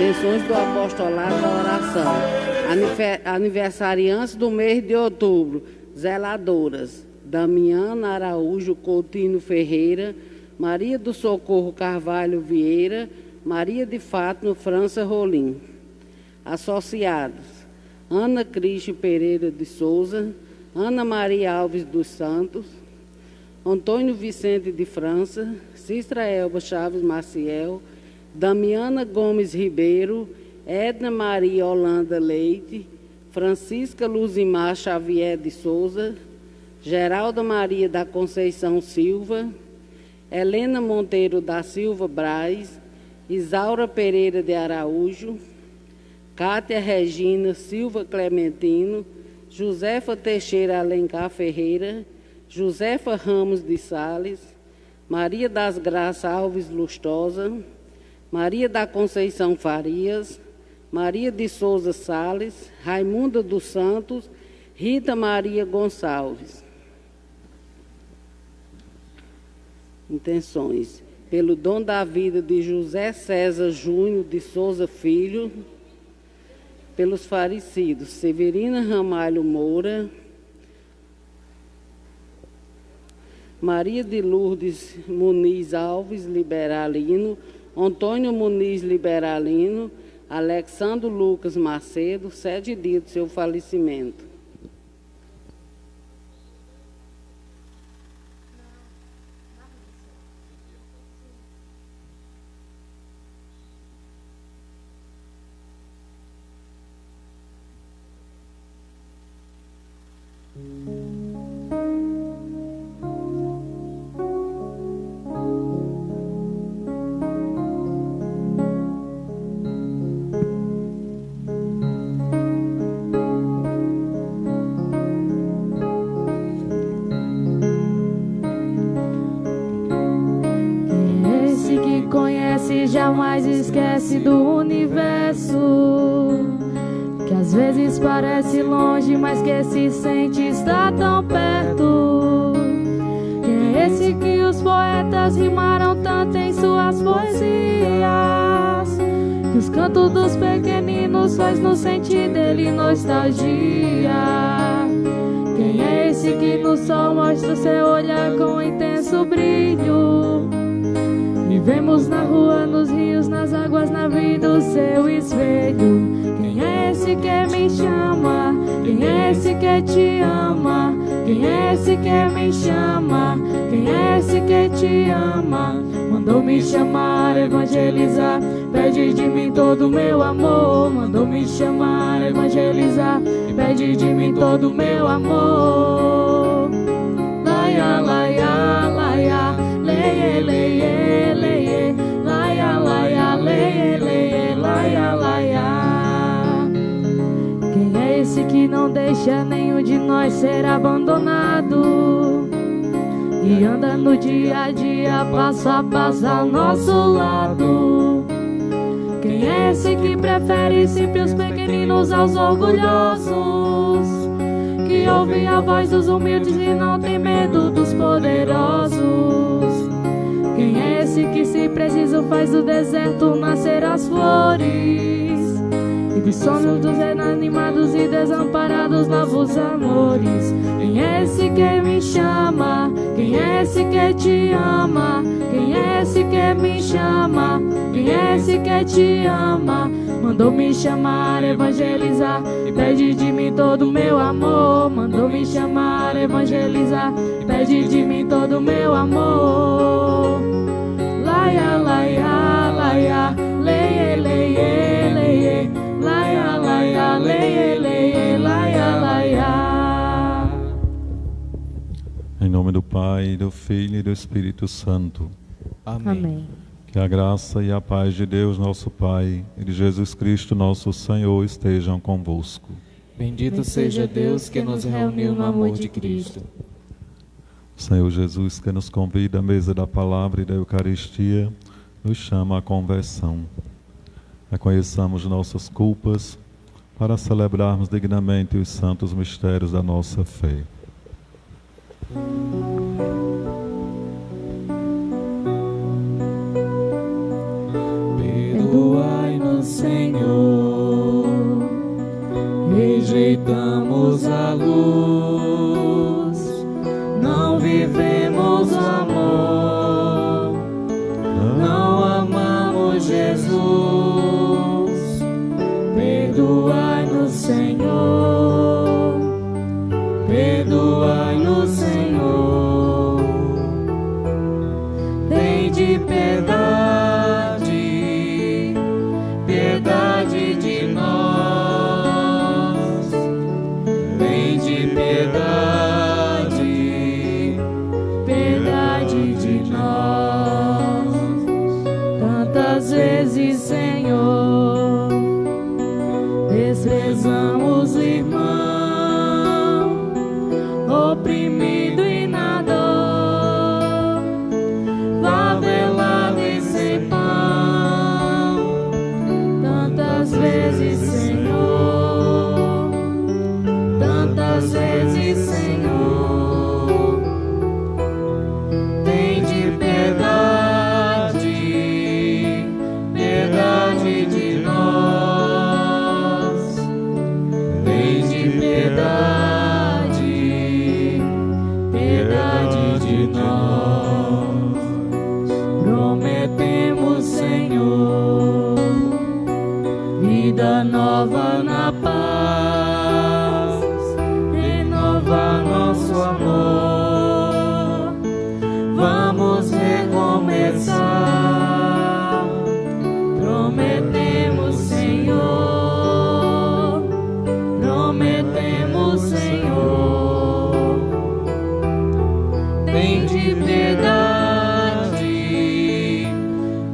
Intenções do apostolado da oração. Aniversariantes do mês de outubro. Zeladoras. Damiana Araújo Coutinho Ferreira, Maria do Socorro Carvalho Vieira, Maria de Fátima França Rolim. Associados: Ana Cristo Pereira de Souza, Ana Maria Alves dos Santos, Antônio Vicente de França, Cistra Elba Chaves Maciel, Damiana Gomes Ribeiro, Edna Maria Holanda Leite, Francisca Luzimar Xavier de Souza, Geralda Maria da Conceição Silva, Helena Monteiro da Silva Braz, Isaura Pereira de Araújo, Cátia Regina Silva Clementino, Josefa Teixeira Alencar Ferreira, Josefa Ramos de Sales, Maria das Graças Alves Lustosa, Maria da Conceição Farias, Maria de Souza Sales, Raimunda dos Santos, Rita Maria Gonçalves. Intenções: pelo dom da vida de José César Júnior de Souza Filho, pelos falecidos Severina Ramalho Moura, Maria de Lourdes Muniz Alves Liberalino, Antônio Muniz Liberalino, Alexandre Lucas Macedo, 7 dias do seu falecimento. Jamais esquece do universo, que às vezes parece longe, mas que se sente estar tão perto. Quem é esse que os poetas rimaram tanto em suas poesias, que os cantos dos pequeninos faz nos sentir dele nostalgia? Quem é esse que no sol mostra seu olhar com intenso brilho? E vemos na rua, nos rios, nas águas, na vida o seu espelho. Quem é esse que me chama? Quem é esse que te ama? Quem é esse que me chama? Quem é esse que te ama? Mandou me chamar, evangelizar, pede de mim todo o meu amor. Mandou me chamar, evangelizar, pede de mim todo o meu amor. Laia, laia, laia, leie, leie. Quem é esse que não deixa nenhum de nós ser abandonado e anda no dia a dia, passo a passo ao nosso lado? Quem é esse que prefere sempre os pequeninos aos orgulhosos, que ouve a voz dos humildes e não tem medo dos poderosos? Quem é esse que, se preciso, faz do deserto nascer as flores, e dos sonhos dos inanimados e desamparados novos amores? Quem é esse que me chama? Quem é esse que te ama? Quem é esse que me chama? Quem é esse que te ama? Mandou me chamar, evangelizar, e pede de mim todo o meu amor. Mandou me chamar, evangelizar, e pede de mim todo o meu amor. Laia, laia, laia, leie, leie, leie. Laia, laia, leie, leie, laia, laia. Em nome do Pai, do Filho e do Espírito Santo. Amém. Amém. Que a graça e a paz de Deus, nosso Pai, e de Jesus Cristo, nosso Senhor, estejam convosco. Bendito seja Deus que nos reuniu no amor de Cristo. Senhor Jesus, que nos convida à mesa da palavra e da Eucaristia, nos chama à conversão. Reconheçamos nossas culpas para celebrarmos dignamente os santos mistérios da nossa fé. Perdoai-nos, Senhor, amor. Não amamos Jesus. Perdoai-nos, Senhor. Perdoai-nos, Senhor. Tende piedade, piedade de nós. Tende piedade, piedade de nós. Tantas vezes, Senhor, desprezamos o irmão, oprimido e na dor, favelado e sem pão. Tantas vezes, Senhor, tantas vezes, Senhor, tende piedade, piedade de nós. Tende piedade, piedade de nós. Prometemos, Senhor, vida nova na paz, renovar nosso amor. Vamos recomeçar. Prometemos, Senhor. Prometemos, Senhor. Tende piedade,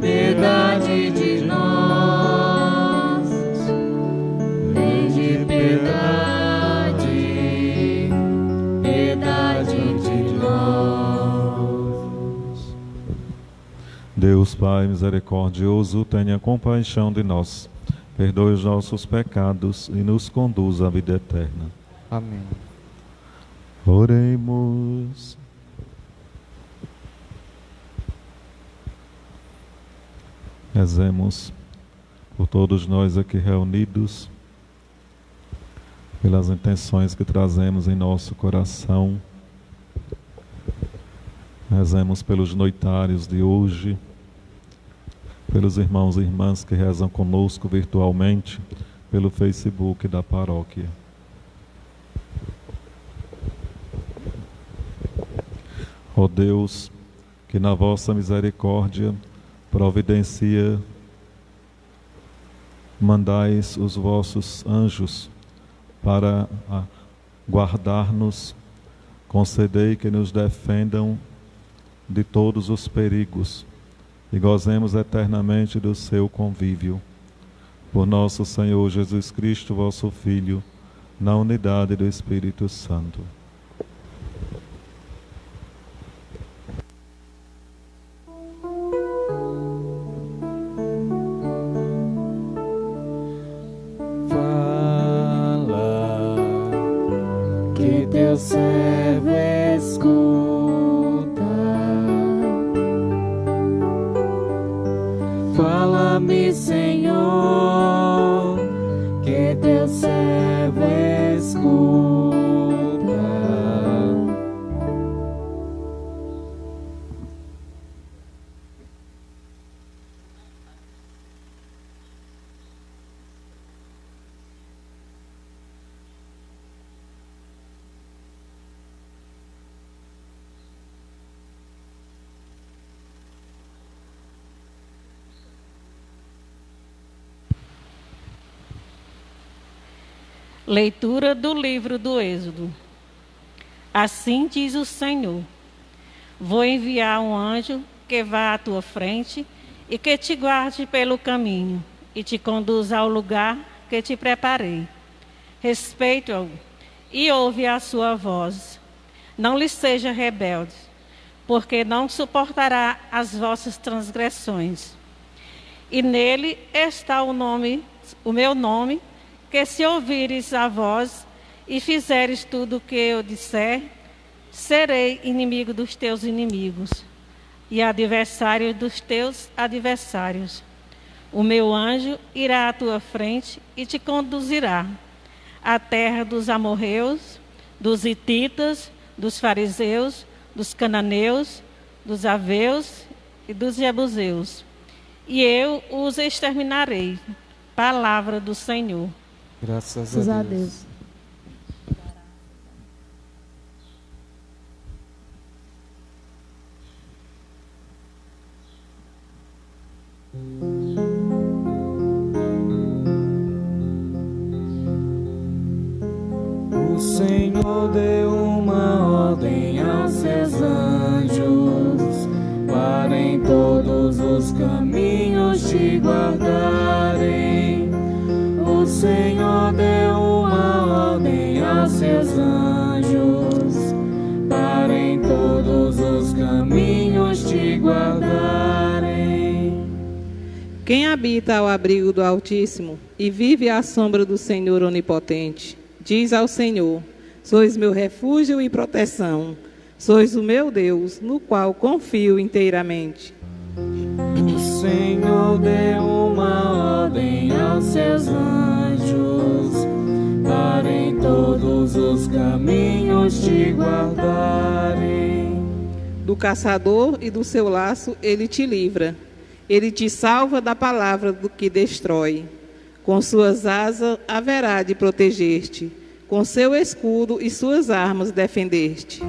piedade de nós. Tende piedade, piedade de nós. Deus Pai misericordioso, tenha compaixão de nós, perdoe os nossos pecados e nos conduza à vida eterna. Amém. Oremos. Rezemos por todos nós aqui reunidos, pelas intenções que trazemos em nosso coração. Rezemos pelos noitários de hoje, pelos irmãos e irmãs que rezam conosco virtualmente, pelo Facebook da paróquia. Ó Deus, que na vossa misericórdia providencia, mandais os vossos anjos para guardar-nos, concedei que nos defendam de todos os perigos e gozemos eternamente do seu convívio. Por nosso Senhor Jesus Cristo, vosso Filho, na unidade do Espírito Santo. Fala, que teu servo escuta. Fala-me, Senhor, que teu servo escuta. Leitura do livro do Êxodo. Assim diz o Senhor: vou enviar um anjo que vá à tua frente e que te guarde pelo caminho e te conduza ao lugar que te preparei. Respeita-o e ouve a sua voz. Não lhe seja rebelde, porque não suportará as vossas transgressões. E nele está o meu nome, que se ouvires a voz e fizeres tudo o que eu disser, serei inimigo dos teus inimigos e adversário dos teus adversários. O meu anjo irá à tua frente e te conduzirá à terra dos amorreus, dos hititas, dos fariseus, dos cananeus, dos aveus e dos jebuseus, e eu os exterminarei. Palavra do Senhor. Graças a Deus. O Senhor deu uma ordem aos seus anjos para em todos os caminhos te guardarem. O Senhor deu uma ordem aos seus anjos para em todos os caminhos te guardarem. Quem habita ao abrigo do Altíssimo e vive à sombra do Senhor Onipotente, diz ao Senhor: sois meu refúgio e proteção, sois o meu Deus, no qual confio inteiramente. O Senhor deu uma ordem aos seus anjos para em todos os caminhos te guardarem. Do caçador e do seu laço ele te livra. Ele te salva da palavra do que destrói. Com suas asas haverá de proteger-te. Com seu escudo e suas armas defender-te.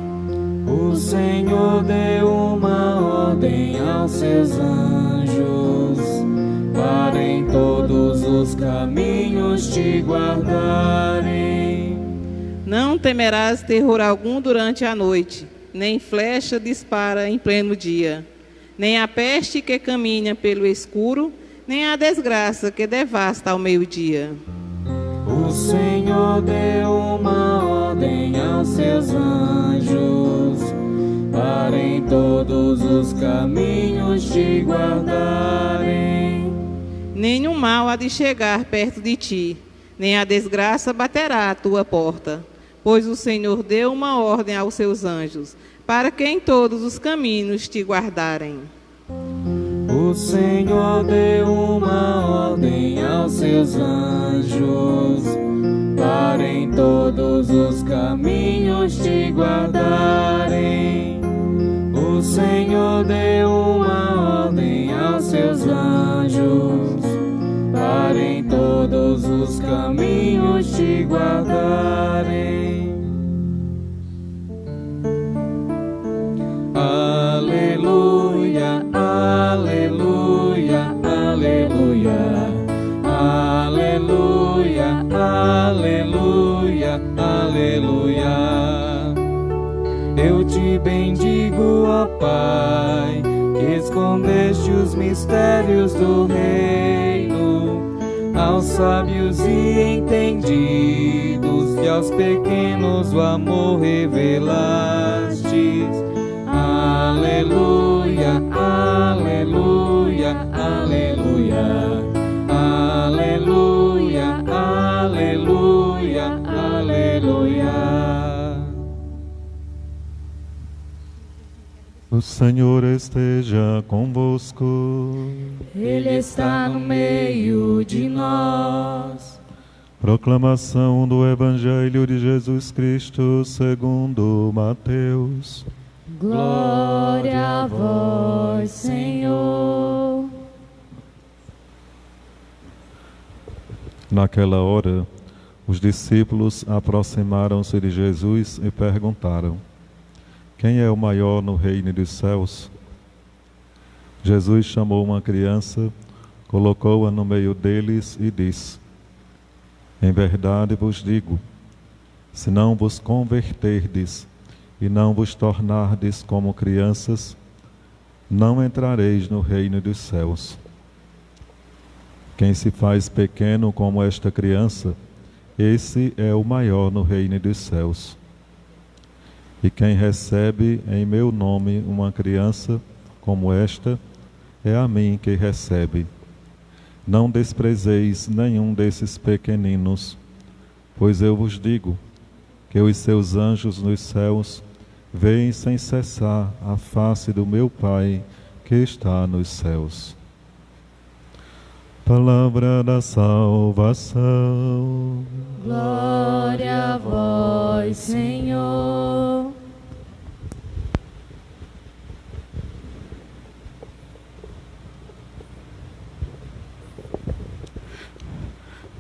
O Senhor deu uma ordem aos seus anjos para em todos os caminhos te guardarem. Não temerás terror algum durante a noite, nem flecha dispara em pleno dia, nem a peste que caminha pelo escuro, nem a desgraça que devasta ao meio-dia. O Senhor deu uma ordem aos seus anjos para em todos os caminhos te guardarem. Nenhum mal há de chegar perto de ti, nem a desgraça baterá à tua porta, pois o Senhor deu uma ordem aos seus anjos, para que em todos os caminhos te guardarem. O Senhor deu uma ordem aos seus anjos para em todos os caminhos te guardarem. O Senhor deu uma ordem aos seus anjos para em todos os caminhos te guardarem. Aleluia, aleluia, aleluia, aleluia, aleluia, aleluia. Eu te bendigo, ó Pai, que escondeste os mistérios do reino aos sábios e entendidos, e aos pequenos o amor revelastes. Aleluia, aleluia, aleluia, aleluia, aleluia, aleluia. O Senhor esteja convosco. Ele está no meio de nós. Proclamação do Evangelho de Jesus Cristo segundo Mateus. Glória a vós, Senhor. Naquela hora, os discípulos aproximaram-se de Jesus e perguntaram: quem é o maior no reino dos céus? Jesus chamou uma criança, colocou-a no meio deles e disse: em verdade vos digo, se não vos converterdes e não vos tornardes como crianças, não entrareis no reino dos céus. Quem se faz pequeno como esta criança, esse é o maior no reino dos céus. E quem recebe em meu nome uma criança como esta, é a mim que recebe. Não desprezeis nenhum desses pequeninos, pois eu vos digo que os seus anjos nos céus veem sem cessar a face do meu Pai que está nos céus. Palavra da salvação. Glória a vós, Senhor.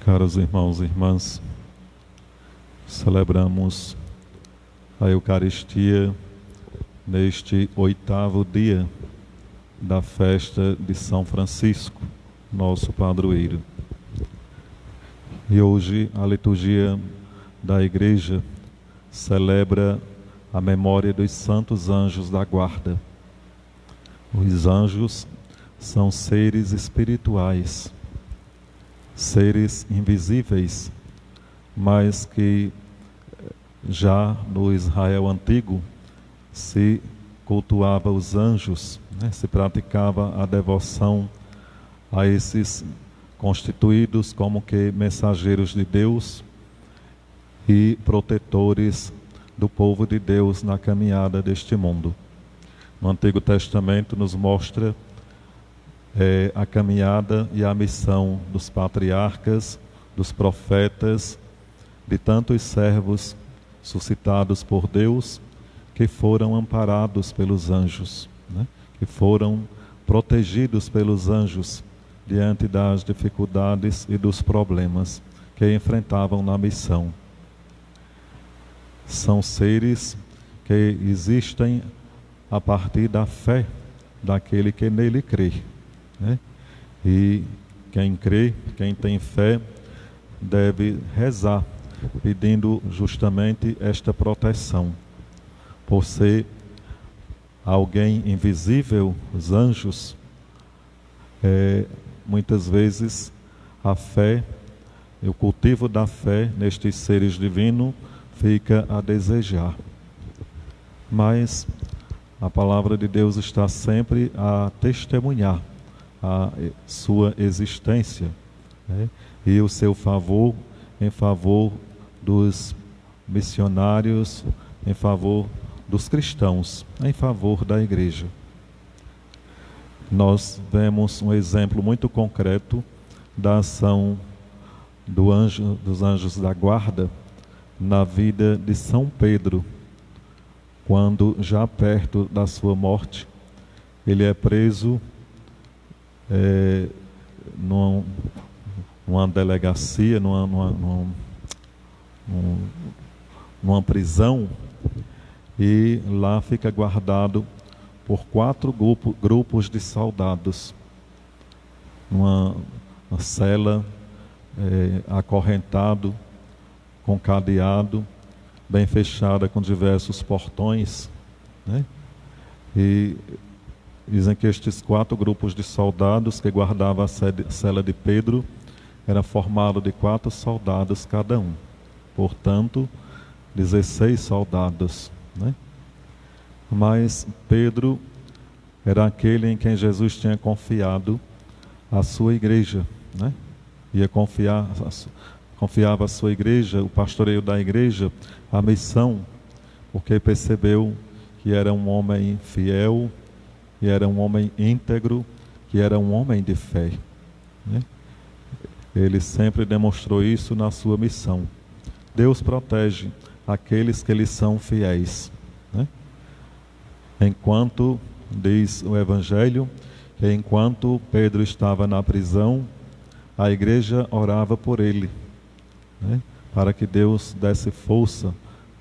Caros irmãos e irmãs, celebramos a Eucaristia neste 8º dia da festa de São Francisco, nosso padroeiro. E hoje a liturgia da Igreja celebra a memória dos santos anjos da guarda. Os anjos são seres espirituais, seres invisíveis, mas que já no Israel antigo se cultuava os anjos, né? Se praticava a devoção a esses constituídos como que mensageiros de Deus e protetores do povo de Deus na caminhada deste mundo. No Antigo Testamento nos mostra a caminhada e a missão dos patriarcas, dos profetas, de tantos servos suscitados por Deus, que foram amparados pelos anjos, né? Que foram protegidos pelos anjos diante das dificuldades e dos problemas que enfrentavam na missão. São seres que existem a partir da fé daquele que nele crê, né? E quem crê, quem tem fé, deve rezar, pedindo justamente esta proteção. Por ser alguém invisível, os anjos, muitas vezes a fé, o cultivo da fé nestes seres divinos fica a desejar. Mas a palavra de Deus está sempre a testemunhar a sua existência, né? E o seu favor em favor dos missionários, em favor dos cristãos, em favor da Igreja. Nós vemos um exemplo muito concreto da ação dos anjos da guarda na vida de São Pedro, quando já perto da sua morte, ele é preso numa delegacia, numa prisão, e lá fica guardado por 4 grupos de soldados, numa cela, acorrentado, com cadeado, bem fechada, com diversos portões, né? E dizem que estes 4 grupos de soldados que guardavam a cela de Pedro era formado de 4 soldados cada um, portanto 16 soldados, né? Mas Pedro era aquele em quem Jesus tinha confiado a sua igreja, né? Confiava a sua igreja, o pastoreio da igreja, a missão, porque percebeu que era um homem fiel, que era um homem íntegro, que era um homem de fé, né? Ele sempre demonstrou isso na sua missão. Deus protege aqueles que lhe são fiéis, né? Enquanto, diz o Evangelho, que enquanto Pedro estava na prisão, a igreja orava por ele, né? Para que Deus desse força,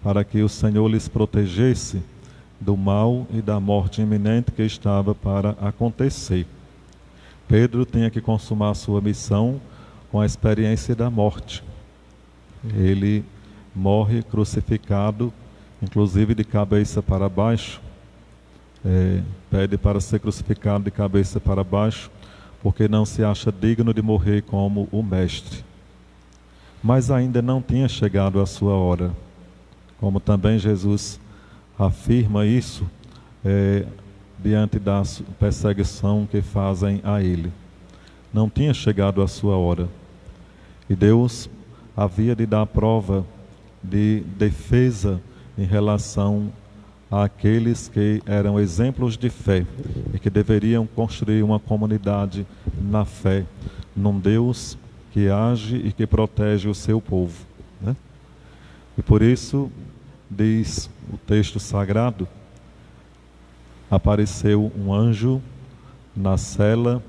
para que o Senhor lhes protegesse do mal e da morte iminente que estava para acontecer. Pedro tinha que consumar sua missão com a experiência da morte. Ele morre crucificado, inclusive de cabeça para baixo, pede para ser crucificado de cabeça para baixo, porque não se acha digno de morrer como o Mestre. Mas ainda não tinha chegado a sua hora, como também Jesus afirma isso diante da perseguição que fazem a ele. Não tinha chegado a sua hora. E Deus havia de dar prova de defesa em relação àqueles que eram exemplos de fé e que deveriam construir uma comunidade na fé, num Deus que age e que protege o seu povo, né? E por isso, diz o texto sagrado, apareceu um anjo na cela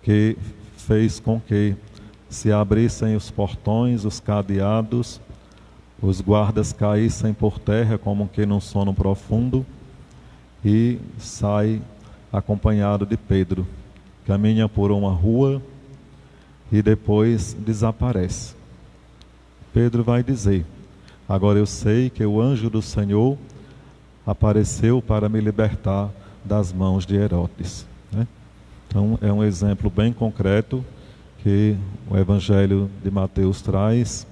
que fez com que se abrissem os portões, os cadeados, os guardas caíssem por terra como que num sono profundo, e sai acompanhado de Pedro. Caminha por uma rua e depois desaparece. Pedro vai dizer: agora eu sei que o anjo do Senhor apareceu para me libertar das mãos de Herodes. Então é um exemplo bem concreto que o Evangelho de Mateus traz,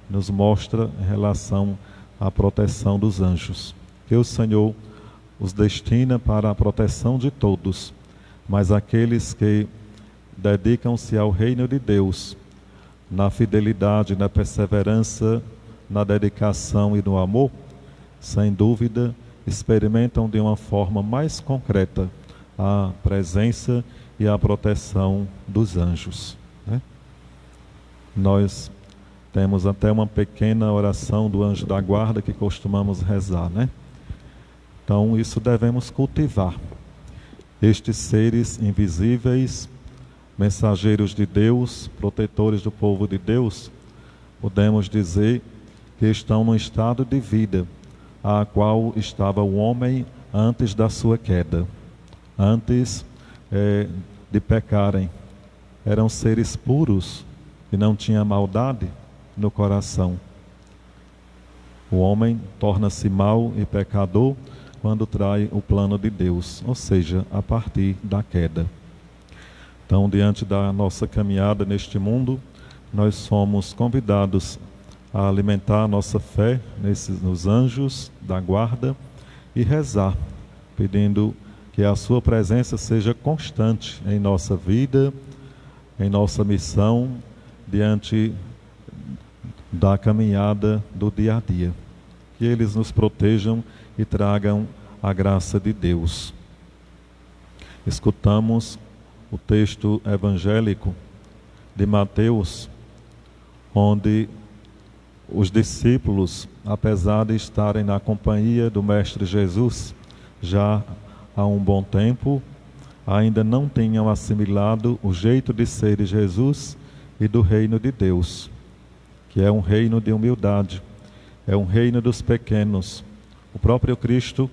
nos mostra em relação à proteção dos anjos, que o Senhor os destina para a proteção de todos, mas aqueles que dedicam-se ao reino de Deus, na fidelidade, na perseverança, na dedicação e no amor, sem dúvida, experimentam de uma forma mais concreta a presença e a proteção dos anjos. Nós temos até uma pequena oração do anjo da guarda que costumamos rezar, Então, isso devemos cultivar. Estes seres invisíveis, mensageiros de Deus, protetores do povo de Deus, podemos dizer que estão num estado de vida a qual estava o homem antes da sua queda, antes de pecarem. Eram seres puros e não tinha maldade no coração. O homem torna-se mau e pecador quando trai o plano de Deus, ou seja, a partir da queda. Então, diante da nossa caminhada neste mundo, nós somos convidados a alimentar a nossa fé nos anjos da guarda e rezar, pedindo que a sua presença seja constante em nossa vida, em nossa missão, diante da caminhada do dia a dia. Que eles nos protejam e tragam a graça de Deus. Escutamos o texto evangélico de Mateus, onde os discípulos, apesar de estarem na companhia do Mestre Jesus já há um bom tempo, ainda não tinham assimilado o jeito de ser de Jesus e do reino de Deus, que é um reino de humildade, é um reino dos pequenos. O próprio Cristo,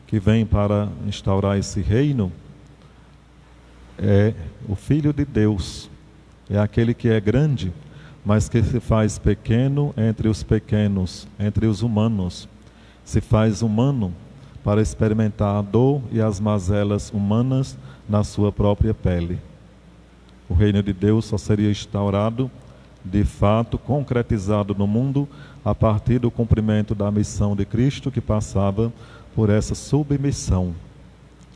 que vem para instaurar esse reino, é o Filho de Deus, é aquele que é grande, mas que se faz pequeno entre os pequenos, entre os humanos. Se faz humano para experimentar a dor e as mazelas humanas na sua própria pele. O reino de Deus só seria instaurado, de fato, concretizado no mundo, a partir do cumprimento da missão de Cristo, que passava por essa submissão,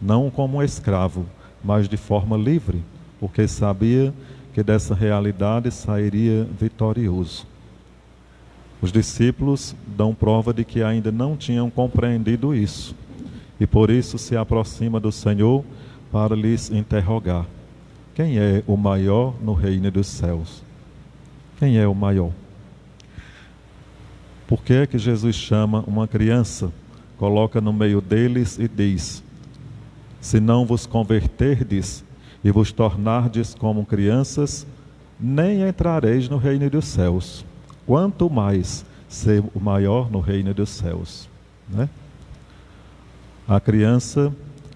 não como um escravo, mas de forma livre, porque sabia que dessa realidade sairia vitorioso. Os discípulos dão prova de que ainda não tinham compreendido isso, e por isso se aproxima do Senhor para lhes interrogar: quem é o maior no reino dos céus? Quem é o maior? Por que é que Jesus chama uma criança, coloca no meio deles e diz: se não vos converterdes e vos tornardes como crianças, nem entrareis no reino dos céus. Quanto mais ser o maior no reino dos céus, A criança,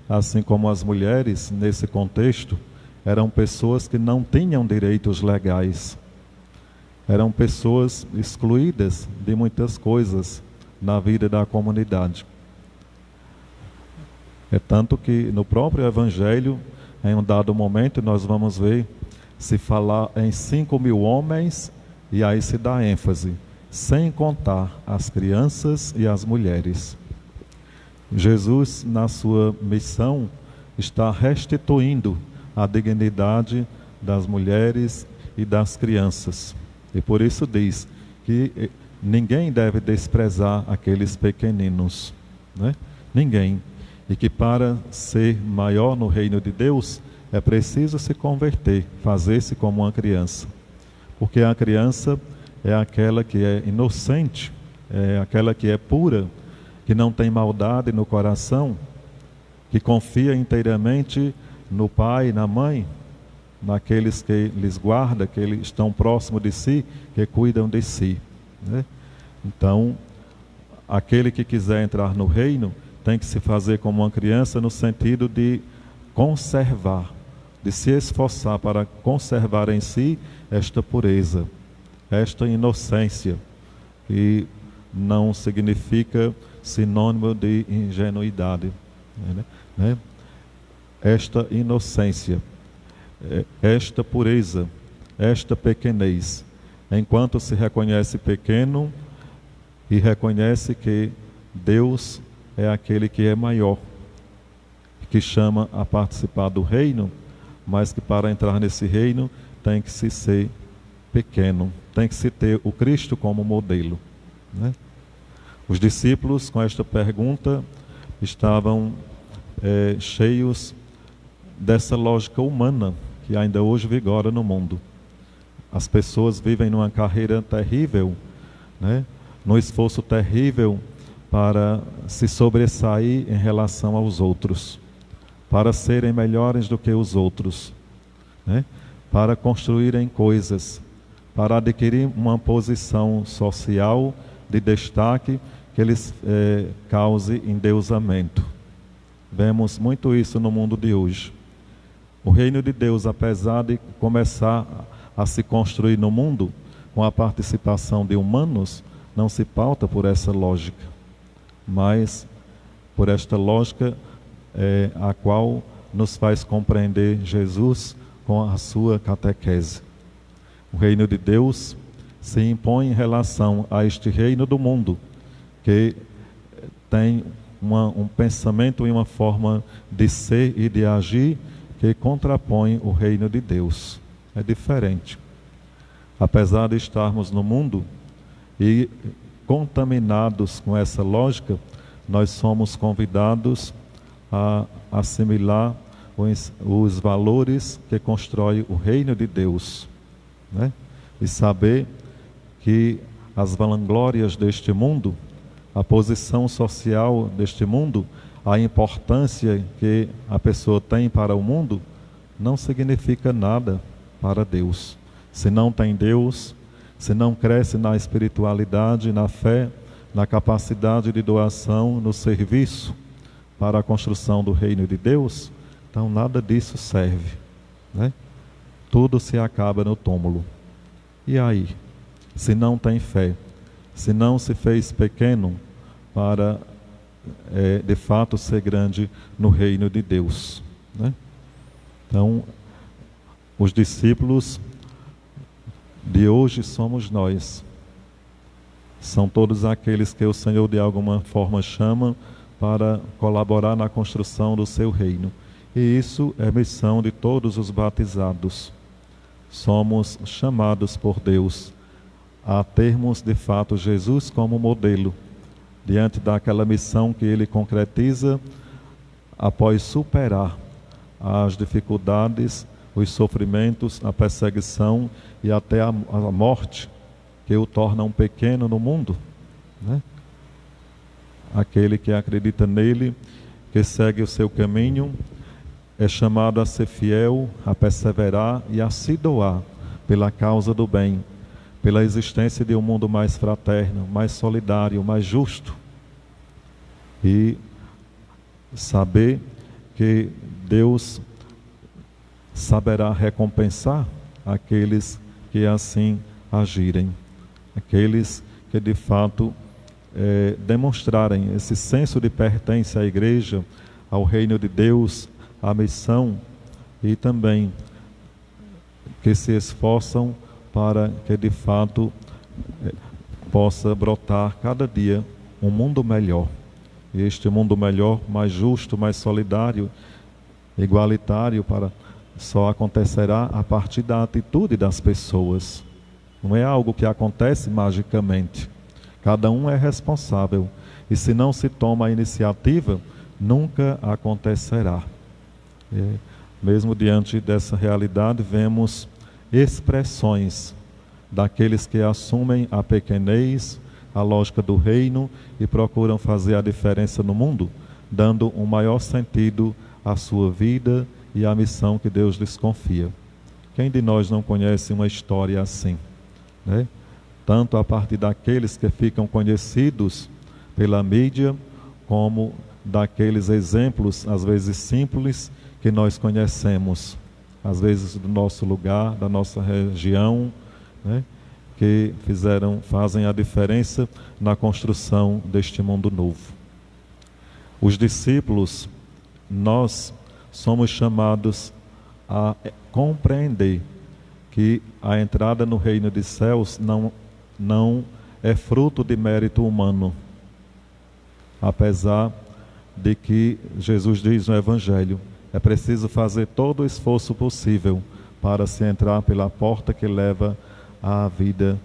assim como as mulheres, nesse contexto, eram pessoas que não tinham direitos legais. Eram pessoas excluídas de muitas coisas na vida da comunidade. É tanto que no próprio Evangelho, em um dado momento, nós vamos ver se falar em 5.000 homens, e aí se dá ênfase, sem contar as crianças e as mulheres. Jesus, na sua missão, está restituindo a dignidade das mulheres e das crianças. E por isso diz que ninguém deve desprezar aqueles pequeninos, Ninguém. E que para ser maior no reino de Deus, é preciso se converter, fazer-se como uma criança. Porque a criança é aquela que é inocente, é aquela que é pura, que não tem maldade no coração, que confia inteiramente no pai e na mãe, naqueles que lhes guarda, que eles estão próximos de si, que cuidam de si, né? Então, aquele que quiser entrar no reino tem que se fazer como uma criança no sentido de conservar, de se esforçar para conservar em si esta pureza, esta inocência, que não significa sinônimo de ingenuidade, né? Esta inocência, esta pureza, esta pequenez, enquanto se reconhece pequeno e reconhece que Deus é aquele que é maior, que chama a participar do reino, mas que para entrar nesse reino tem que se ser pequeno, tem que se ter o Cristo como modelo, né? Os discípulos, com esta pergunta, estavam cheios dessa lógica humana que ainda hoje vigora no mundo. As pessoas vivem numa carreira terrível, né? Num esforço terrível para se sobressair em relação aos outros, para serem melhores do que os outros, né? Para construírem coisas, para adquirir uma posição social de destaque que lhes cause endeusamento. Vemos muito isso no mundo de hoje. O reino de Deus, apesar de começar a se construir no mundo com a participação de humanos, não se pauta por essa lógica, mas por esta lógica a qual nos faz compreender Jesus com a sua catequese. O reino de Deus se impõe em relação a este reino do mundo, que tem um pensamento e uma forma de ser e de agir que contrapõe o reino de Deus. É diferente. Apesar de estarmos no mundo e contaminados com essa lógica, nós somos convidados a assimilar os valores que constrói o reino de Deus, né? E saber que as vanglórias deste mundo, a posição social deste mundo, a importância que a pessoa tem para o mundo, não significa nada para Deus. Se não tem Deus, se não cresce na espiritualidade, na fé, na capacidade de doação, no serviço para a construção do reino de Deus, então nada disso serve, né? Tudo se acaba no túmulo. E aí? Se não tem fé, se não se fez pequeno para de fato ser grande no reino de Deus, né? Então, os discípulos de hoje somos nós. São todos aqueles que o Senhor de alguma forma chama para colaborar na construção do seu reino. E isso é missão de todos os batizados. Somos chamados por Deus a termos de fato Jesus como modelo, diante daquela missão que Ele concretiza após superar as dificuldades, os sofrimentos, a perseguição e até a morte, que o tornam pequeno no mundo, né? Aquele que acredita nele, que segue o seu caminho, é chamado a ser fiel, a perseverar e a se doar pela causa do bem, pela existência de um mundo mais fraterno, mais solidário, mais justo. E saber que Deus saberá recompensar aqueles que assim agirem, aqueles que de fato demonstrarem esse senso de pertença à igreja, ao reino de Deus, à missão, e também que se esforçam para que de fato possa brotar cada dia um mundo melhor. E este mundo melhor, mais justo, mais solidário, igualitário, só acontecerá a partir da atitude das pessoas. Não é algo que acontece magicamente. Cada um é responsável. E se não se toma a iniciativa, nunca acontecerá. Mesmo diante dessa realidade, vemos expressões daqueles que assumem a pequenez, a lógica do reino e procuram fazer a diferença no mundo, dando um maior sentido à sua vida e à missão que Deus lhes confia. Quem de nós não conhece uma história assim, né? Tanto a partir daqueles que ficam conhecidos pela mídia, como daqueles exemplos, às vezes simples, que nós conhecemos, às vezes do nosso lugar, da nossa região, né? Que fazem a diferença na construção deste mundo novo. Os discípulos, nós somos chamados a compreender que a entrada no reino dos céus não é fruto de mérito humano, apesar de que Jesus diz no Evangelho, é preciso fazer todo o esforço possível para se entrar pela porta que leva à vida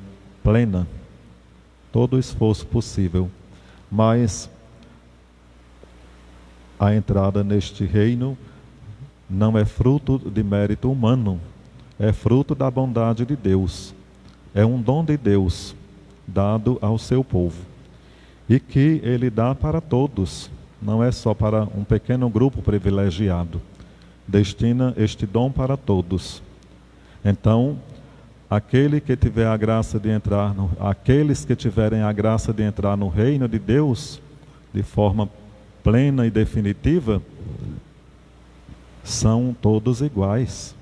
plena. Todo o esforço possível. Mas a entrada neste reino não é fruto de mérito humano, é fruto da bondade de Deus. É um dom de Deus dado ao seu povo. E que Ele dá para todos, não é só para um pequeno grupo privilegiado. Destina este dom para todos. Então, aqueles que tiverem a graça de entrar no reino de Deus, de forma plena e definitiva, são todos iguais.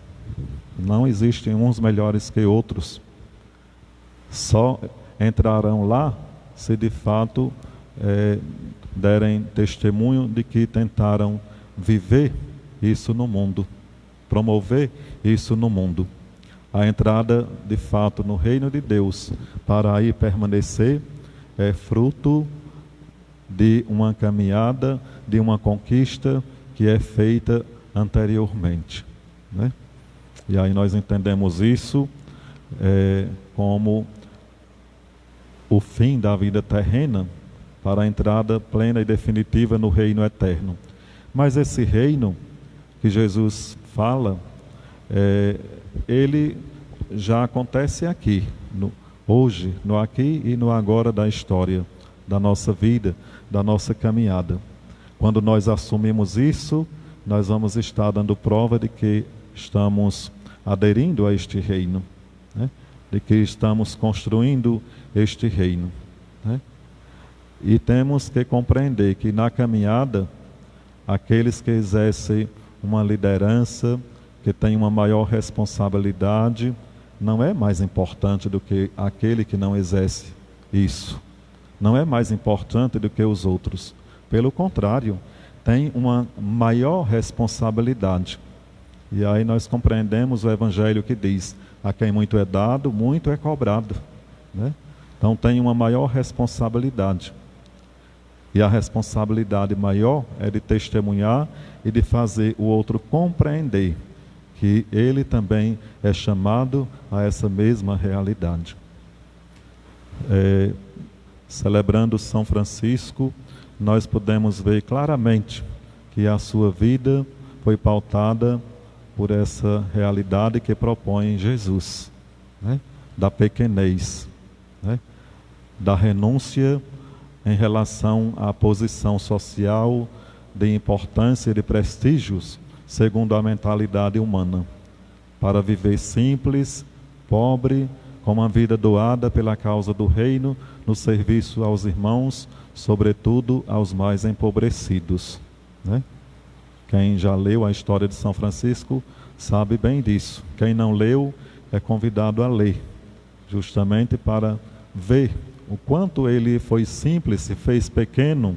Não existem uns melhores que outros. Só entrarão lá se de fato derem testemunho de que tentaram viver isso no mundo, promover isso no mundo. A entrada de fato no reino de Deus, para aí permanecer, é fruto de uma caminhada, de uma conquista que é feita anteriormente, né? E aí nós entendemos isso como o fim da vida terrena para a entrada plena e definitiva no reino eterno. Mas esse reino que Jesus fala, ele já acontece aqui, hoje, no aqui e no agora da história, da nossa vida, da nossa caminhada. Quando nós assumimos isso, nós vamos estar dando prova de que estamos aderindo a este reino, né? De que estamos construindo este reino, né? E temos que compreender que na caminhada, aqueles que exercem uma liderança, que têm uma maior responsabilidade, não é mais importante do que aquele que não exerce isso. Não é mais importante do que os outros. Pelo contrário, tem uma maior responsabilidade. E aí nós compreendemos o Evangelho que diz, a quem muito é dado, muito é cobrado, né? Então tem uma maior responsabilidade. E a responsabilidade maior é de testemunhar e de fazer o outro compreender que ele também é chamado a essa mesma realidade. Celebrando São Francisco, nós podemos ver claramente que a sua vida foi pautada por essa realidade que propõe Jesus, né? Da pequenez, né? Da renúncia em relação à posição social, de importância e de prestígios, segundo a mentalidade humana, para viver simples, pobre, com uma vida doada pela causa do reino, no serviço aos irmãos, sobretudo aos mais empobrecidos, né? Quem já leu a história de São Francisco sabe bem disso. Quem não leu é convidado a ler, justamente para ver o quanto ele foi simples, se fez pequeno,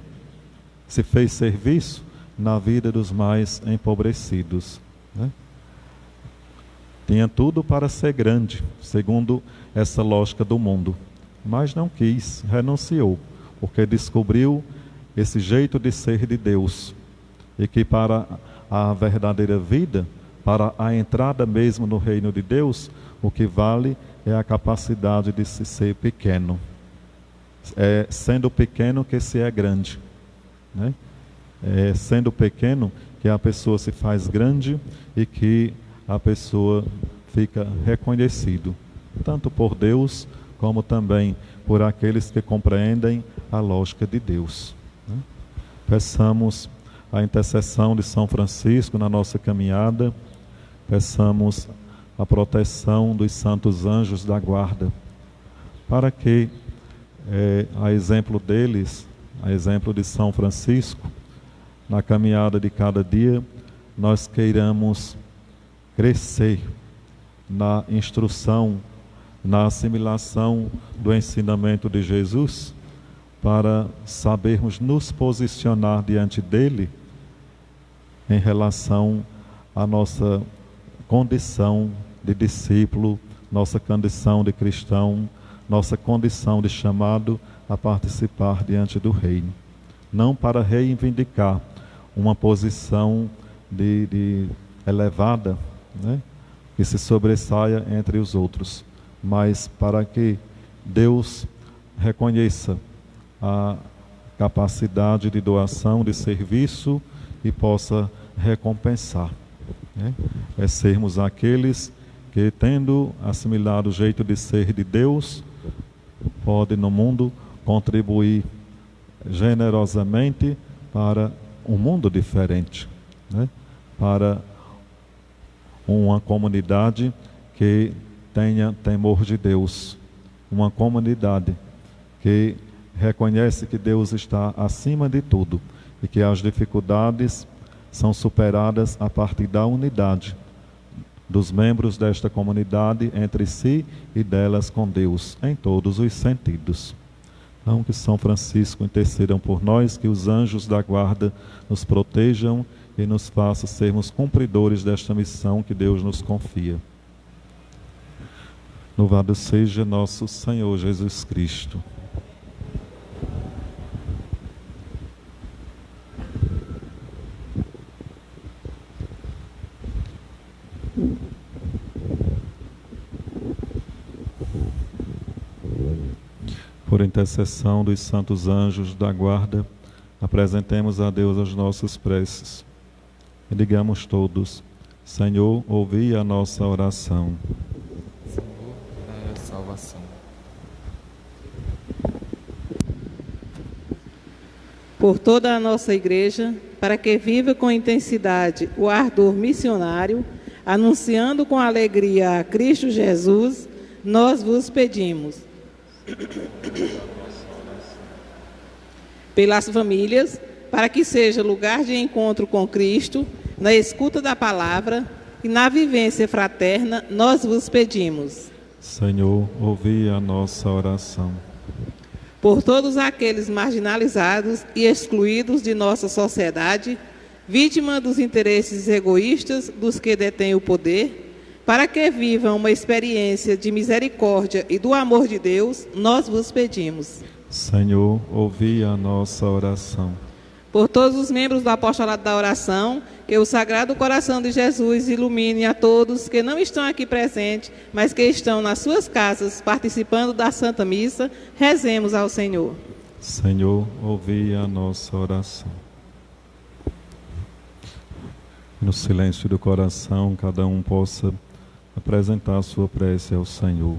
se fez serviço na vida dos mais empobrecidos, né? Tinha tudo para ser grande, segundo essa lógica do mundo, mas não quis, renunciou, porque descobriu esse jeito de ser de Deus, e que para a verdadeira vida, para a entrada mesmo no reino de Deus, o que vale é a capacidade de se ser pequeno. É sendo pequeno que se é grande, né? É sendo pequeno que a pessoa se faz grande e que a pessoa fica reconhecido, tanto por Deus como também por aqueles que compreendem a lógica de Deus, né? Peçamos a intercessão de São Francisco na nossa caminhada, peçamos a proteção dos santos anjos da guarda, para que, a exemplo deles, a exemplo de São Francisco, na caminhada de cada dia, nós queiramos crescer na instrução, na assimilação do ensinamento de Jesus, para sabermos nos posicionar diante dele em relação à nossa condição de discípulo, nossa condição de cristão, nossa condição de chamado a participar diante do reino. Não para reivindicar uma posição de elevada, né, que se sobressaia entre os outros, mas para que Deus reconheça a capacidade de doação, de serviço e possa recompensar, né? É sermos aqueles que, tendo assimilado o jeito de ser de Deus, pode no mundo contribuir generosamente para um mundo diferente, né? Para uma comunidade que tenha temor de Deus, uma comunidade que reconhece que Deus está acima de tudo e que as dificuldades são superadas a partir da unidade dos membros desta comunidade entre si e delas com Deus, em todos os sentidos. Então, que São Francisco intercedam por nós, que os anjos da guarda nos protejam e nos façam sermos cumpridores desta missão que Deus nos confia. Louvado seja nosso Senhor Jesus Cristo. Por intercessão dos santos anjos da guarda, apresentemos a Deus as nossas preces. E digamos todos: Senhor, ouvi a nossa oração. Senhor, dai a salvação. Por toda a nossa igreja, para que viva com intensidade o ardor missionário, anunciando com alegria a Cristo Jesus, nós vos pedimos. Pelas famílias, para que seja lugar de encontro com Cristo, na escuta da palavra e na vivência fraterna, nós vos pedimos. Senhor, ouvi a nossa oração. Por todos aqueles marginalizados e excluídos de nossa sociedade, vítima dos interesses egoístas dos que detêm o poder, para que vivam uma experiência de misericórdia e do amor de Deus, nós vos pedimos. Senhor, ouvi a nossa oração. Por todos os membros do apostolado da oração, que o Sagrado Coração de Jesus ilumine a todos que não estão aqui presentes, mas que estão nas suas casas participando da Santa Missa, rezemos ao Senhor. Senhor, ouvi a nossa oração. No silêncio do coração, cada um possa apresentar a sua prece ao Senhor.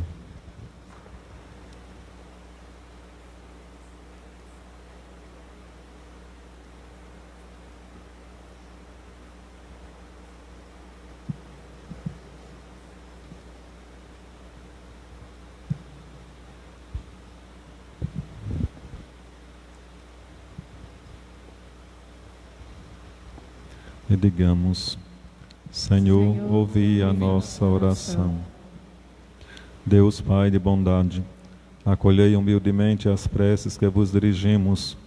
E digamos: Senhor, ouvi a nossa oração. Deus Pai de bondade, acolhei humildemente as preces que vos dirigimos,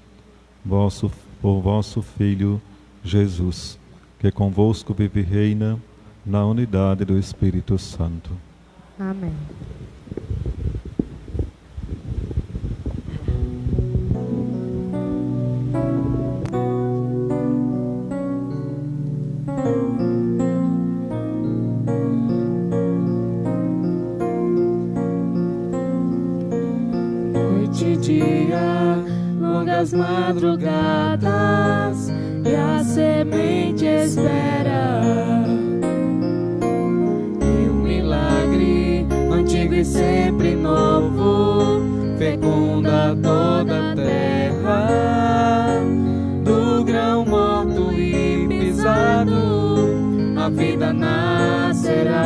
por vosso Filho Jesus, que convosco vive e reina na unidade do Espírito Santo. Amém. Longas madrugadas e a semente espera, e um milagre antigo e sempre novo fecunda toda a terra. Do grão morto e pisado a vida nascerá,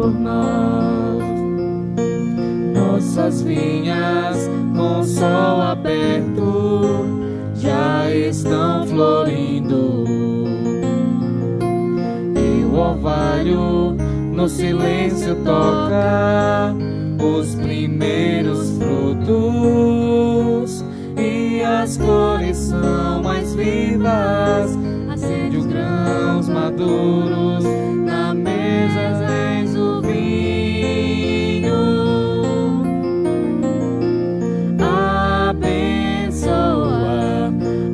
por nós. Nossas vinhas com o sol aberto já estão florindo, e o orvalho no silêncio toca os primeiros frutos, e as cores são mais vivas. Acende os grãos maduros, na mesa és o vinho. Abençoa,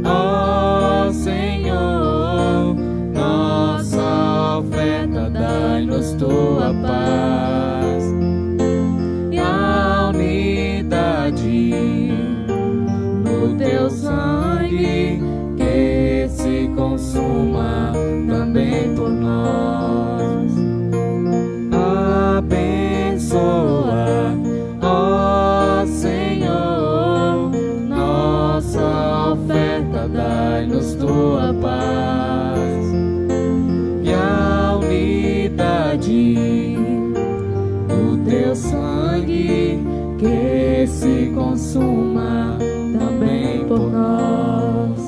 ó Senhor, nossa oferta, dai-nos tua paz e a unidade no teu sangue, que se consuma também por nós. Abençoa, ó Senhor, nossa oferta, dai-nos tua paz e a unidade do teu sangue, que se consuma também por nós.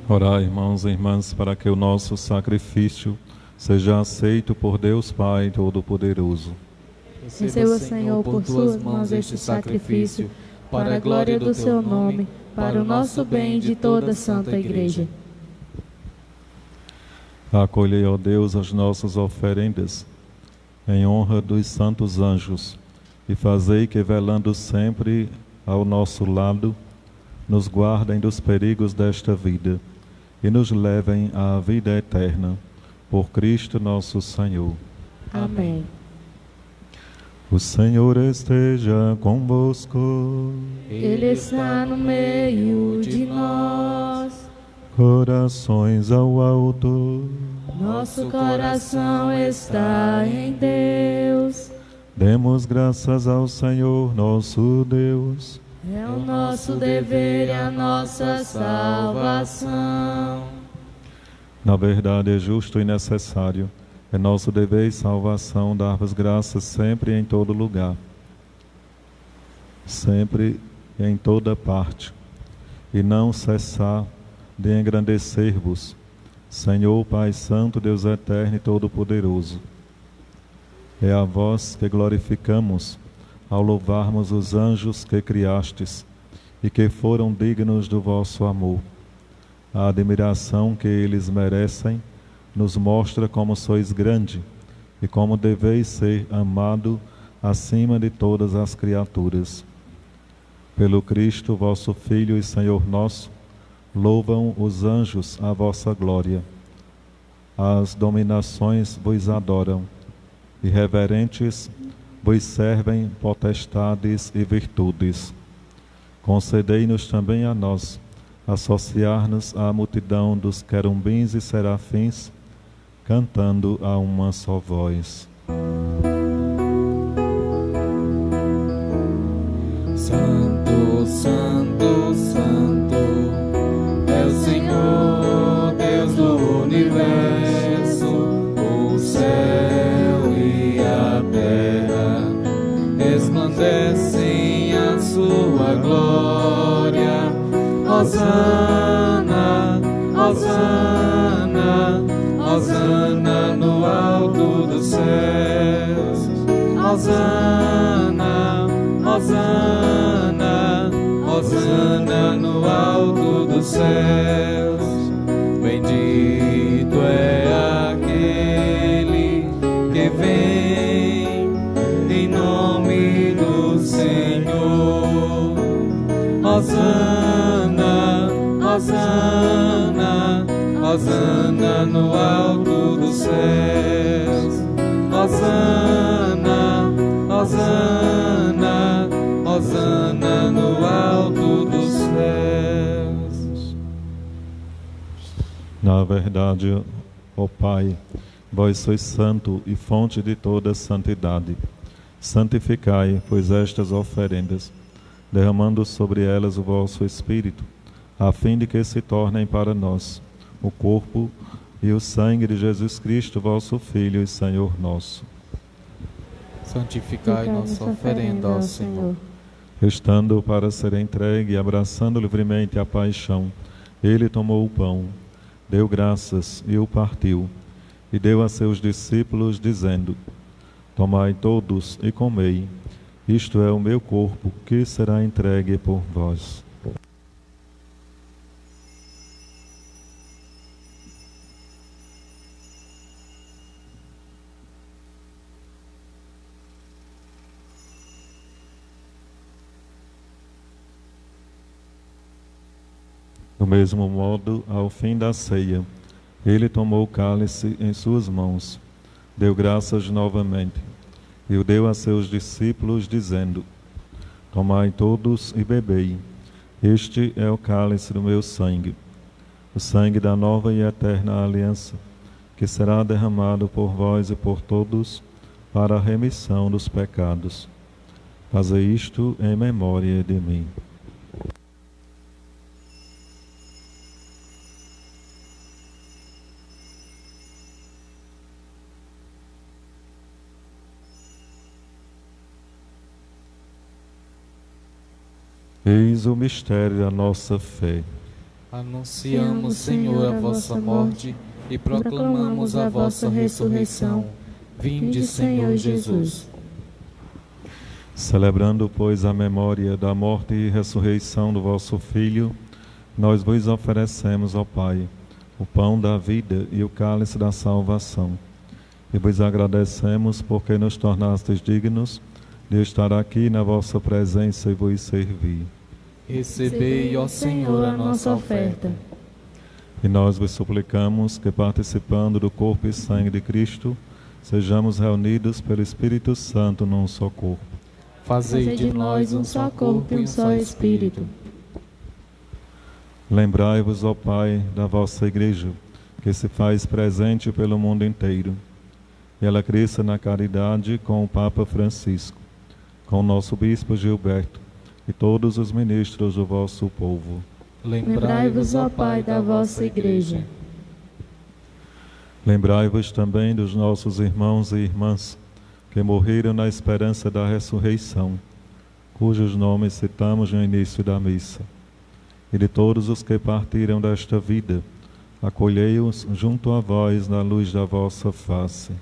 Orai, irmãos e irmãs, para que o nosso sacrifício seja aceito por Deus Pai Todo-Poderoso. Receba, Senhor, por suas mãos este sacrifício, para a glória do seu nome, para o nosso bem e de toda a Santa Igreja. Acolhei, ó Deus, as nossas oferendas, em honra dos santos anjos, e fazei que, velando sempre ao nosso lado, nos guardem dos perigos desta vida e nos levem à vida eterna. Por Cristo nosso Senhor. Amém. O Senhor esteja convosco. Ele está no meio de nós. Corações ao alto. Nosso coração está em Deus. Demos graças ao Senhor nosso Deus. É o nosso dever e a nossa salvação. Na verdade, é justo e necessário, é nosso dever e salvação dar-vos graças sempre e em todo lugar, sempre e em toda parte, e não cessar de engrandecer-vos, Senhor, Pai Santo, Deus Eterno e Todo-Poderoso. É a vós que glorificamos, ao louvarmos os anjos que criastes e que foram dignos do vosso amor. A admiração que eles merecem nos mostra como sois grande e como deveis ser amado acima de todas as criaturas. Pelo Cristo, vosso Filho e Senhor nosso, louvam os anjos a vossa glória. As dominações vos adoram, e reverentes vos servem potestades e virtudes. Concedei-nos também a nós associar-nos à multidão dos querumbins e serafins, cantando a uma só voz. Santo, Santo, Santo, é o Senhor, Deus do universo. O céu e a terra resplandecem a sua glória. Hosana, Hosana, Hosana no alto dos céus. Hosana, Hosana, Hosana no alto dos céus. Bendito é aquele que vem em nome do Senhor. Hosana, Hosana, Hosana no alto dos céus. Hosana, Hosana, Hosana no alto dos céus. Na verdade, ó Pai, vós sois santo e fonte de toda santidade. Santificai, pois, estas oferendas, derramando sobre elas o vosso Espírito, a fim de que se tornem para nós o corpo e o sangue de Jesus Cristo, vosso Filho e Senhor nosso. Santificai nossa oferenda, ó Senhor. Estando para ser entregue e abraçando livremente a paixão, ele tomou o pão, deu graças e o partiu, e deu a seus discípulos, dizendo: Tomai todos e comei, isto é o meu corpo, que será entregue por vós. Do mesmo modo, ao fim da ceia, ele tomou o cálice em suas mãos, deu graças novamente, e o deu a seus discípulos, dizendo: Tomai todos e bebei, este é o cálice do meu sangue, o sangue da nova e eterna aliança, que será derramado por vós e por todos, para a remissão dos pecados. Fazei isto em memória de mim. Eis o mistério da nossa fé. Anunciamos, Senhor, a vossa morte e proclamamos a vossa ressurreição. Vinde, Senhor Jesus. Celebrando, pois, a memória da morte e ressurreição do vosso Filho, nós vos oferecemos, ó Pai, o pão da vida e o cálice da salvação. E vos agradecemos porque nos tornastes dignos de estar aqui na vossa presença e vos servir. Recebei, ó Senhor, a nossa oferta. E nós vos suplicamos que, participando do corpo e sangue de Cristo, sejamos reunidos pelo Espírito Santo num só corpo. Fazei de nós um só corpo e um só Espírito. Lembrai-vos, ó Pai, da vossa Igreja, que se faz presente pelo mundo inteiro. E ela cresça na caridade com o Papa Francisco, com o nosso Bispo Gilberto e todos os ministros do vosso povo. Lembrai-vos, ó Pai, da vossa Igreja. Lembrai-vos também dos nossos irmãos e irmãs que morreram na esperança da ressurreição, cujos nomes citamos no início da missa. E de todos os que partiram desta vida, acolhei-os junto a vós na luz da vossa face.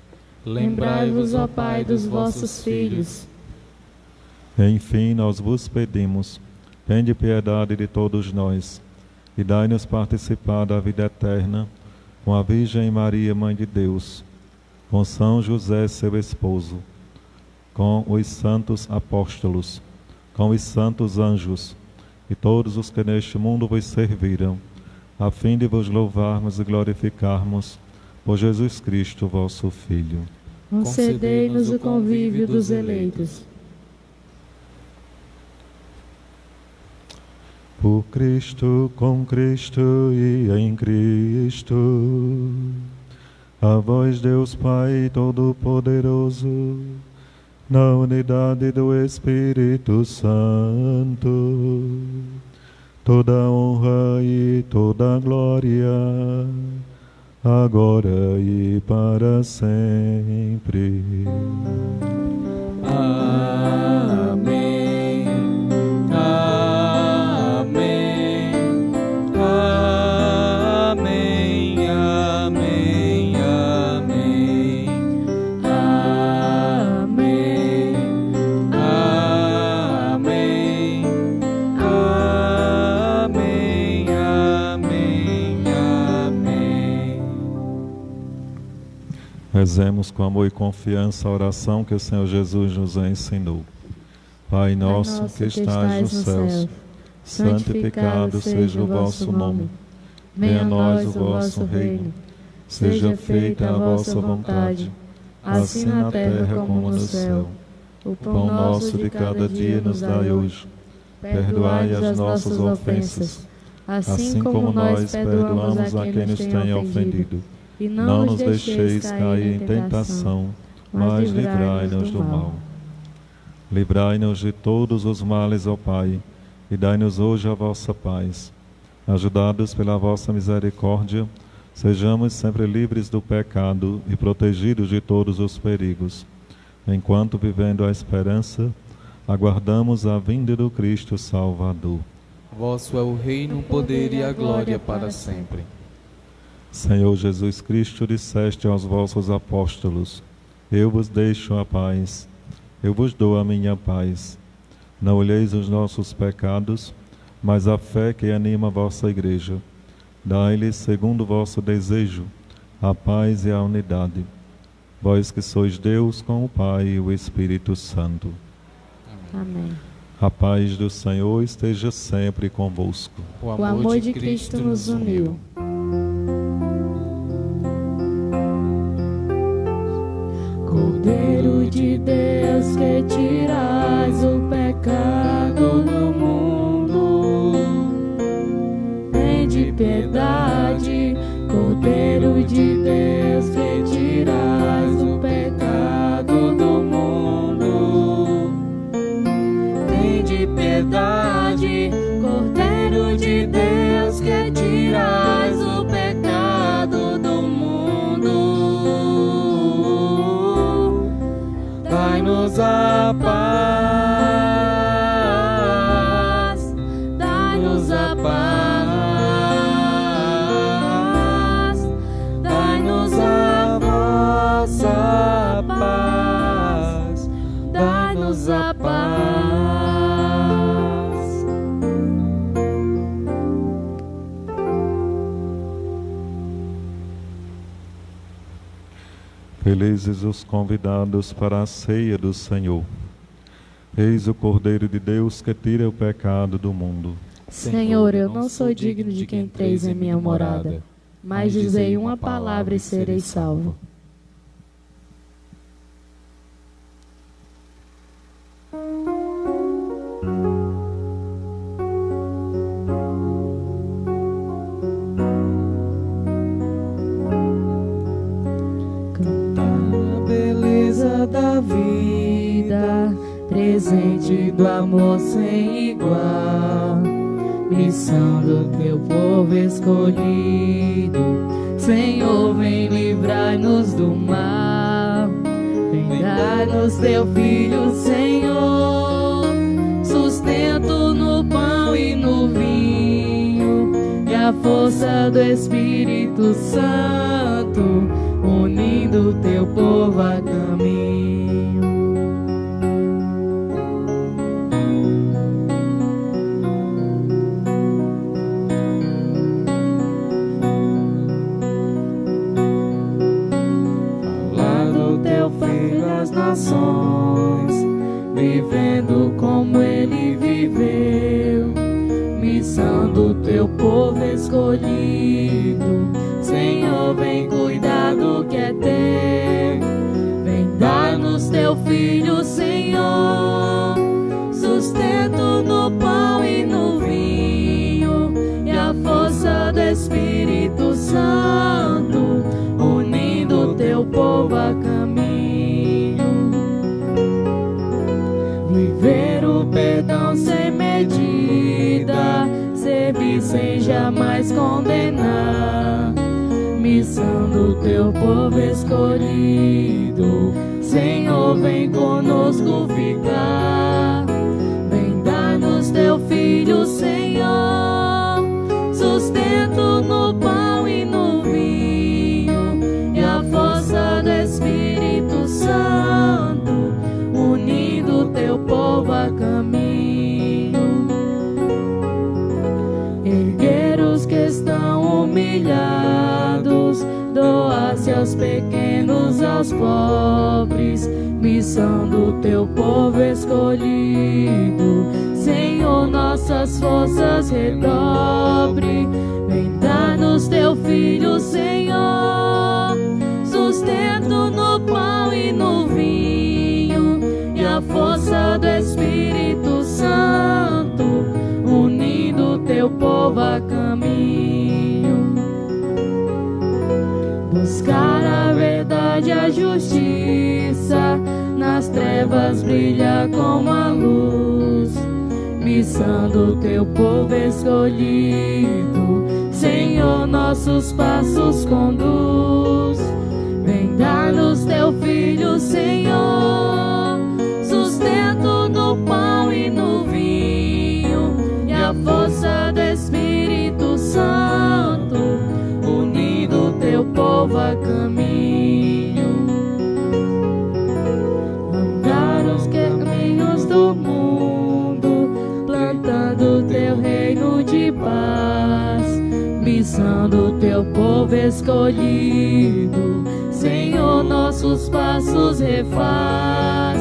Lembrai-vos, ó Pai, dos vossos filhos. Enfim, nós vos pedimos, tende piedade de todos nós, e dai-nos participar da vida eterna, com a Virgem Maria, Mãe de Deus, com São José, seu esposo, com os santos apóstolos, com os santos anjos, e todos os que neste mundo vos serviram, a fim de vos louvarmos e glorificarmos por Jesus Cristo, vosso Filho. Concedei-nos o convívio dos eleitos. Por Cristo, com Cristo e em Cristo, a vós, Deus Pai Todo-Poderoso, na unidade do Espírito Santo, toda honra e toda glória, agora e para sempre. Amém. Rezemos com amor e confiança a oração que o Senhor Jesus nos ensinou. Pai nosso que estais nos céus, santificado seja o vosso nome. Venha a nós o vosso reino. Seja feita a vossa vontade, assim na terra como no céu. O pão nosso de cada dia nos dai hoje. Perdoai as nossas ofensas, assim como nós perdoamos a quem nos tem ofendido. E não nos deixeis cair em tentação, mas livrai-nos do mal. Livrai-nos de todos os males, ó Pai, e dai-nos hoje a vossa paz. Ajudados pela vossa misericórdia, Sejamos sempre livres do pecado e protegidos de todos os perigos, enquanto, vivendo a esperança, aguardamos a vinda do Cristo Salvador. Vosso é o reino, o poder e a glória para sempre. Senhor Jesus Cristo, disseste aos vossos apóstolos: eu vos deixo a paz, eu vos dou a minha paz. Não olheis os nossos pecados, mas a fé que anima a vossa igreja. Dai-lhes, segundo o vosso desejo, a paz e a unidade. Vós que sois Deus com o Pai e o Espírito Santo. Amém. A paz do Senhor esteja sempre convosco. O amor de Cristo nos uniu. Cordeiro de Deus, que tirais o pecado do mundo, tende piedade. Cordeiro de Deus, que tirais o pecado do mundo, tende piedade. Cordeiro de Deus, que tirais o pecado do mundo, dai-nos a paz, dai-nos a paz, dai-nos a vossa paz, dai-nos a paz. Felizes os convidados para a ceia do Senhor. Eis o Cordeiro de Deus que tira o pecado do mundo. Senhor, eu não sou digno de que entreis em minha morada, mas dizei uma palavra e serei salvo. Cantar a beleza da vida, presente do amor sem igual, missão do teu povo escolhido. Senhor, vem livrar-nos do mal, vem dar-nos teu Filho, Senhor, sustento no pão e no vinho, e a força do Espírito Santo, unindo teu povo a caminho. As nações, vivendo como ele viveu, missão do teu povo escolhido. Senhor, vem cuidar do que é teu, vem dar-nos teu Filho, Senhor, sustento no pão e no vinho, e a força do Espírito Santo, unindo teu povo a caminho. Viver o perdão sem medida, servir sem jamais condenar, missão do teu povo escolhido. Senhor, vem conosco ficar, vem dar-nos teu Filho, Senhor, sustento no pão e no vinho, e a força do Espírito Santo, unindo teu povo a caminho. Erguer os que estão humilhados, doar-se aos pequenos, aos pobres, missão do teu povo escolhido. Senhor, nossas forças redobre, vem dar-nos teu Filho, Senhor, sustento no pão e no vinho, e a força do Espírito Santo, unindo teu povo a caminho. Buscar a verdade e a justiça, nas trevas brilha como a luz, missão do teu povo escolhido. Senhor, nossos passos conduz. Vem dar-nos teu Filho, Senhor, sustento no pão e no vinho, e a força do Espírito Santo, unindo teu povo a caminho. Andar os caminhos do mundo, plantando teu reino de paz, missando teu povo escolhido. Senhor, nossos passos refaz.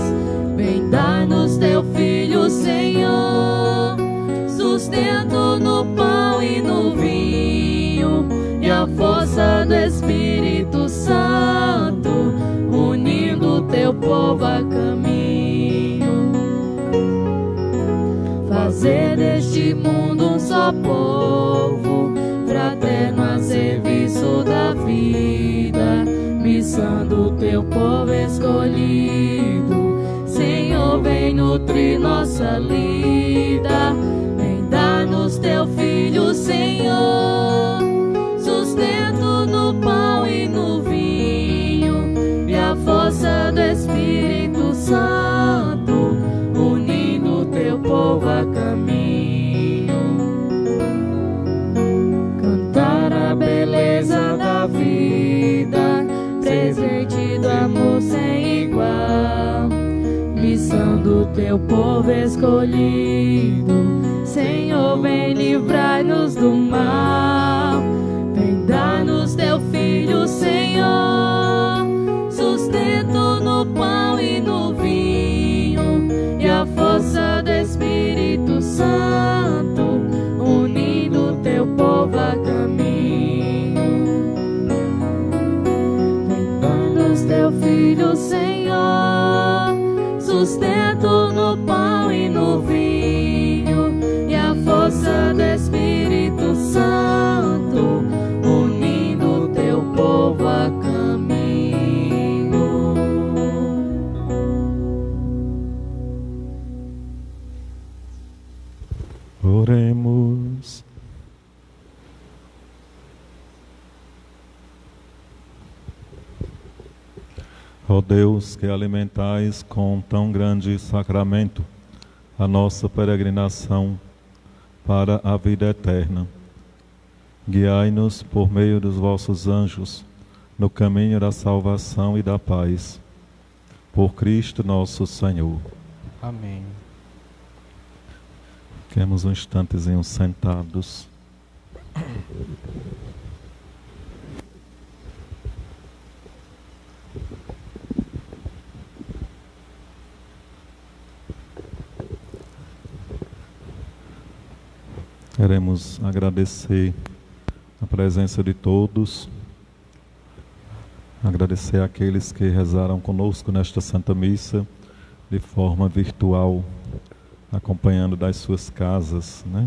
Vem dar-nos teu Filho, Senhor, sustento no pão e no vinho, e a força do Espírito Santo, unindo teu povo a caminho. Fazer deste mundo um só povo, fraterno a serviço da vida, missando teu povo escolhido. Senhor, vem nutrir nossa lida. Vem dar-nos teu Filho, Senhor, sustento no pão e no vinho, e a força do Espírito Santo, unindo teu povo a caminho. Cantar a beleza da vida, presente do amor sem igual, missando teu povo escolhido. Senhor, vem livrar-nos do mal. Vem dar-nos teu Filho, Senhor, sustento no pão e no vinho, e a força do Espírito Santo, unindo teu povo a caminho. Vem dar-nos teu Filho, Senhor, sustento no pão e no vinho, e a força do Espírito Santo, unindo teu povo a caminho. Oremos. Ó Deus, que alimentais com tão grande sacramento a nossa peregrinação para a vida eterna, guiai-nos por meio dos vossos anjos no caminho da salvação e da paz. Por Cristo nosso Senhor. Amém. Fiquemos um instantezinho sentados. Queremos agradecer a presença de todos, agradecer àqueles que rezaram conosco nesta Santa Missa de forma virtual, acompanhando das suas casas, né?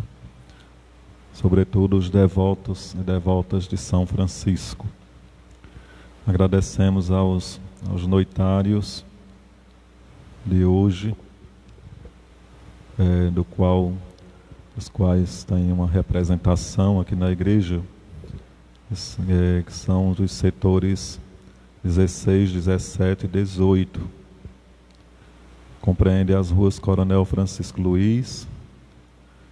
Sobretudo os devotos e devotas de São Francisco. Agradecemos aos noitários de hoje, os quais têm uma representação aqui na igreja, que são dos setores 16, 17 e 18. Compreende as ruas Coronel Francisco Luiz,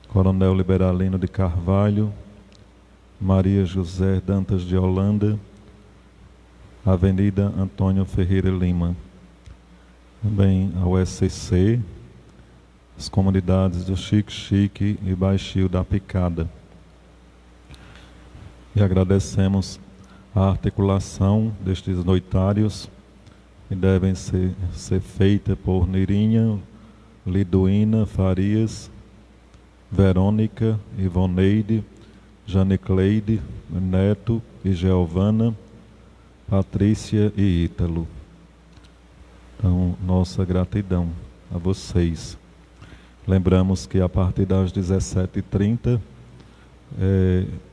Coronel Liberalino de Carvalho, Maria José Dantas de Holanda, Avenida Antônio Ferreira Lima. Também a USCC, as comunidades do Xique-Xique e Baixio da Picada. E agradecemos a articulação destes noitários, que devem ser feita por Nirinha, Liduína Farias, Verônica, Ivoneide, Janicleide, Neto e Geovana, Patrícia e Ítalo. Então, nossa gratidão a vocês. Lembramos que a partir das 17h30,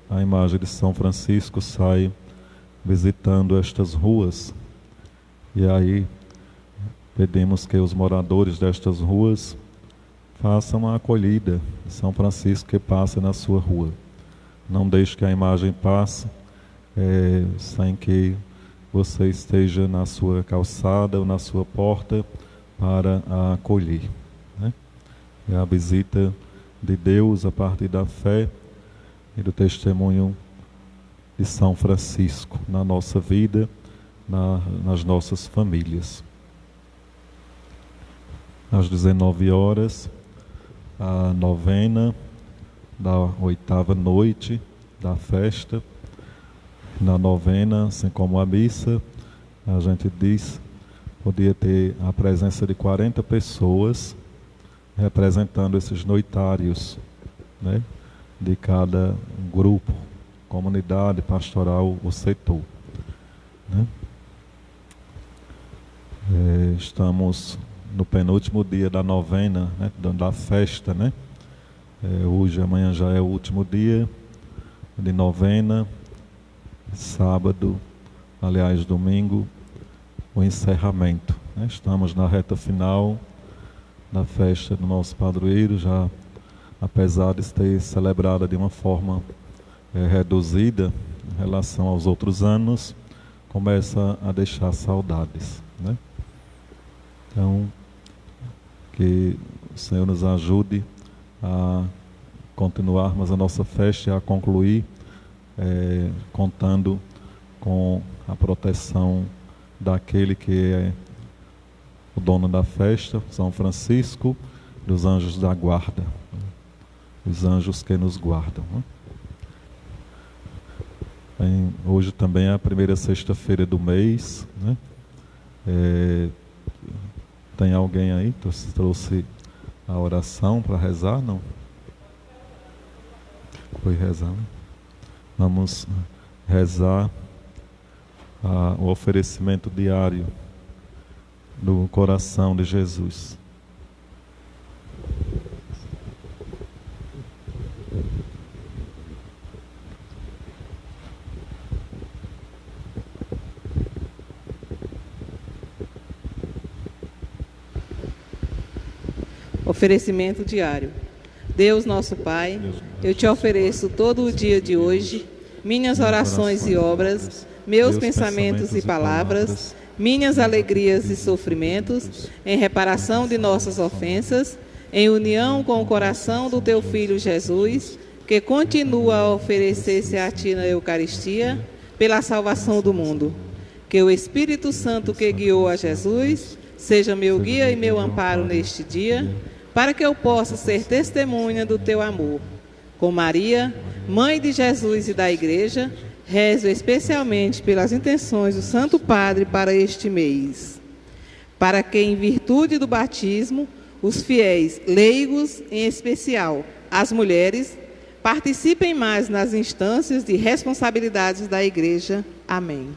a imagem de São Francisco sai visitando estas ruas. E aí pedimos que os moradores destas ruas façam a acolhida de São Francisco que passa na sua rua. Não deixe que a imagem passe sem que você esteja na sua calçada ou na sua porta para a acolher, né? É a visita de Deus a partir da fé e do testemunho de São Francisco na nossa vida, nas nossas famílias. Às 19 horas, a novena da 8ª noite da festa. Na novena, assim como a missa, a gente diz, podia ter a presença de 40 pessoas representando esses noitários, né, de cada grupo, comunidade, pastoral ou setor, né? Estamos no penúltimo dia da novena, né, da festa, né? Hoje, amanhã já é o último dia de novena. Sábado, aliás, domingo, o encerramento, né? Estamos na reta final da festa do nosso padroeiro, já apesar de ter celebrada de uma forma reduzida em relação aos outros anos, começa a deixar saudades, né? Então, que o Senhor nos ajude a continuarmos a nossa festa e a concluir contando com a proteção daquele que é o dono da festa, São Francisco, dos anjos da guarda, os anjos que nos guardam, né? Hoje também é a primeira sexta-feira do mês, né? Tem alguém aí que trouxe a oração para rezar? Não? Foi rezar, né? Vamos rezar o oferecimento diário do coração de Jesus. Oferecimento diário. Deus nosso Pai, eu te ofereço todo o dia de hoje, minhas orações e obras, meus pensamentos e palavras, minhas alegrias e sofrimentos, em reparação de nossas ofensas, em união com o coração do teu Filho Jesus, que continua a oferecer-se a ti na Eucaristia, pela salvação do mundo. Que o Espírito Santo que guiou a Jesus seja meu guia e meu amparo neste dia, para que eu possa ser testemunha do teu amor. Com Maria, Mãe de Jesus e da Igreja, rezo especialmente pelas intenções do Santo Padre para este mês. Para que, em virtude do batismo, os fiéis leigos, em especial as mulheres, participem mais nas instâncias de responsabilidades da Igreja. Amém.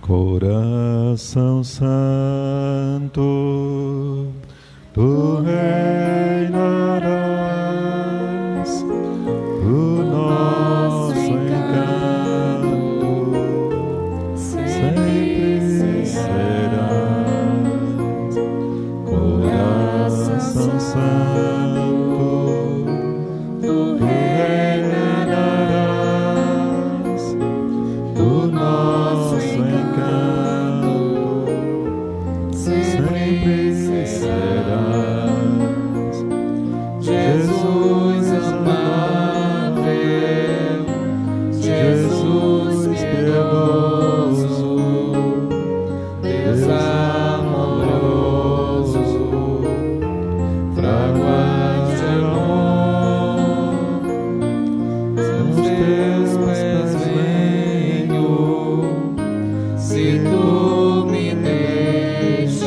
Coração Santo, tu reinarás, o nosso encanto sempre serás. Coração Santo, tu reinarás, o nosso encanto sempre serás. Jesus amável, Jesus piedoso, Deus amoroso, fraguas de amor, aos teus pés venho, se tu me deixas,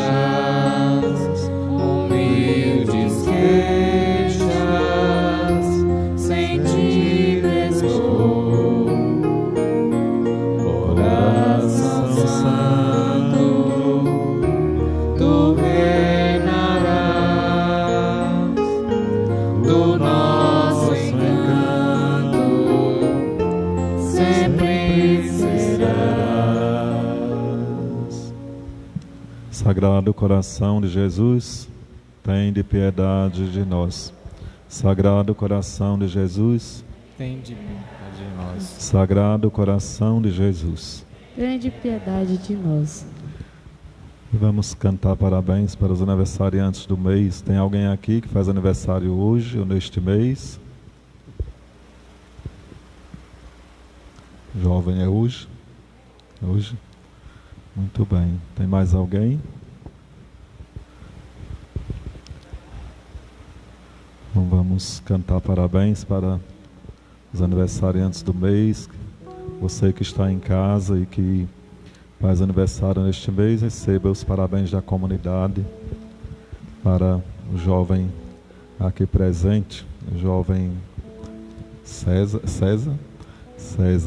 humildes queixas, sem ti estou. Coração Santo, tu reinarás, do nosso encanto sempre serás. Sagrado coração de Jesus, tende piedade de nós. Sagrado coração de Jesus, tende piedade de nós. Sagrado coração de Jesus. Tende piedade de nós. E vamos cantar parabéns para os aniversariantes do mês. Tem alguém aqui que faz aniversário hoje ou neste mês? Jovem é hoje? Hoje? Muito bem. Tem mais alguém? Então vamos cantar parabéns para os aniversariantes do mês. Você que está em casa e que faz aniversário neste mês, receba os parabéns da comunidade para o jovem aqui presente, o jovem César,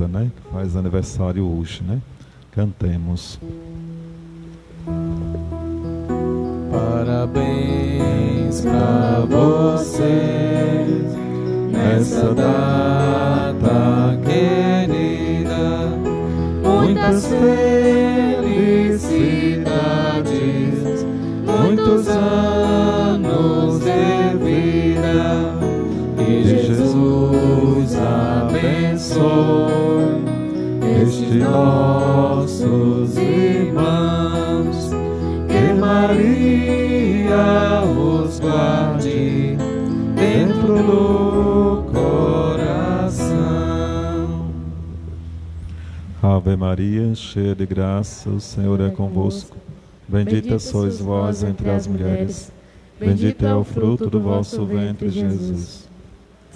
né? Que faz aniversário hoje, né? Cantemos. Parabéns pra você nessa data querida, muitas felicidades, muitos anos de vida, que Jesus abençoe estes nossos irmãos, que Maria os guarde dentro do coração. Ave Maria, cheia de graça, o Senhor é convosco. Bendita sois vós entre as mulheres. Bendito é o fruto do vosso ventre, Jesus.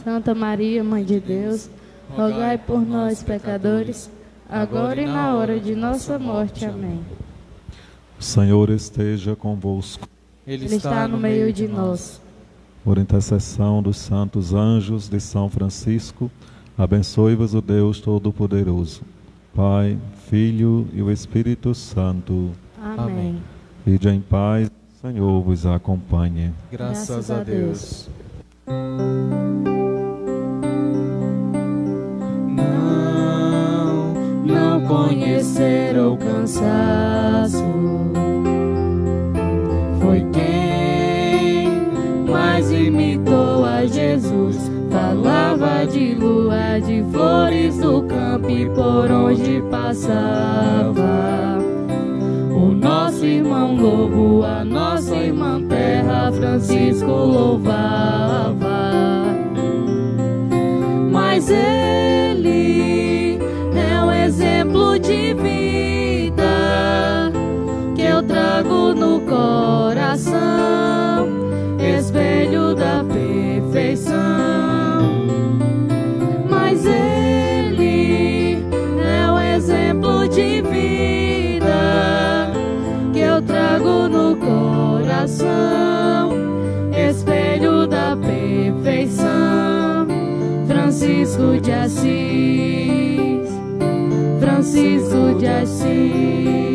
Santa Maria, Mãe de Deus, rogai por nós, pecadores, agora e na hora de nossa morte. Amém. O Senhor esteja convosco. Ele está no meio de nós. Por intercessão dos santos anjos de São Francisco, abençoe-vos o Deus Todo-Poderoso, Pai, Filho e o Espírito Santo. Amém. Ide em paz, o Senhor vos acompanhe. Graças a Deus. Não conheceram o cansaço, foi quem mais imitou a Jesus. Falava de lua, de flores do campo e por onde passava. O nosso irmão lobo, a nossa irmã terra, Francisco louvava. Mas ele é um exemplo de vida que eu trago no coração, espelho da perfeição. Mas ele é um exemplo de vida que eu trago no coração, espelho da perfeição. Francisco de Assis, Francisco de Assis.